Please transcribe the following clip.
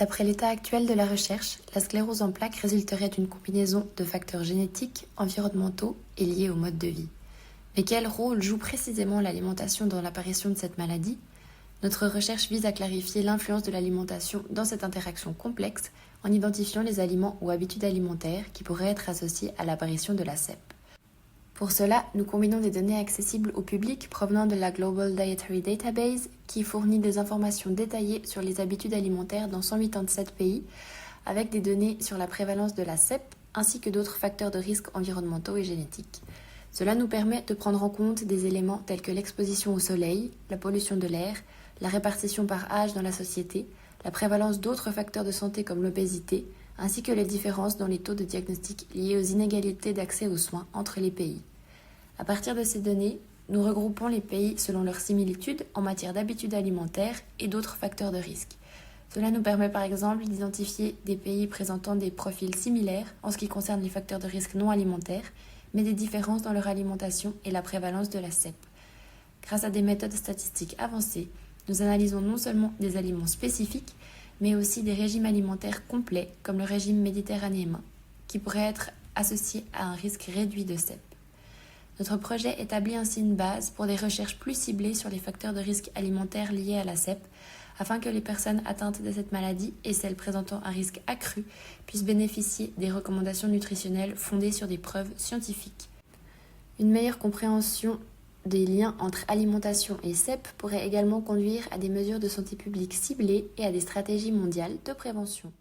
D'après l'état actuel de la recherche, la sclérose en plaques résulterait d'une combinaison de facteurs génétiques, environnementaux et liés au mode de vie. Mais quel rôle joue précisément l'alimentation dans l'apparition de cette maladie? Notre recherche vise à clarifier l'influence de l'alimentation dans cette interaction complexe en identifiant les aliments ou habitudes alimentaires qui pourraient être associés à l'apparition de la CEP. Pour cela, nous combinons des données accessibles au public provenant de la Global Dietary Database qui fournit des informations détaillées sur les habitudes alimentaires dans 187 pays avec des données sur la prévalence de la CEP ainsi que d'autres facteurs de risque environnementaux et génétiques. Cela nous permet de prendre en compte des éléments tels que l'exposition au soleil, la pollution de l'air, la répartition par âge dans la société, la prévalence d'autres facteurs de santé comme l'obésité, ainsi que les différences dans les taux de diagnostic liés aux inégalités d'accès aux soins entre les pays. À partir de ces données, nous regroupons les pays selon leurs similitudes en matière d'habitudes alimentaires et d'autres facteurs de risque. Cela nous permet par exemple d'identifier des pays présentant des profils similaires en ce qui concerne les facteurs de risque non alimentaires, mais des différences dans leur alimentation et la prévalence de la CEP. Grâce à des méthodes statistiques avancées, nous analysons non seulement des aliments spécifiques, mais aussi des régimes alimentaires complets comme le régime méditerranéen, qui pourrait être associé à un risque réduit de CEP. Notre projet établit ainsi une base pour des recherches plus ciblées sur les facteurs de risque alimentaires liés à la CEP, afin que les personnes atteintes de cette maladie et celles présentant un risque accru puissent bénéficier des recommandations nutritionnelles fondées sur des preuves scientifiques. Une meilleure compréhension des liens entre alimentation et CEP pourrait également conduire à des mesures de santé publique ciblées et à des stratégies mondiales de prévention.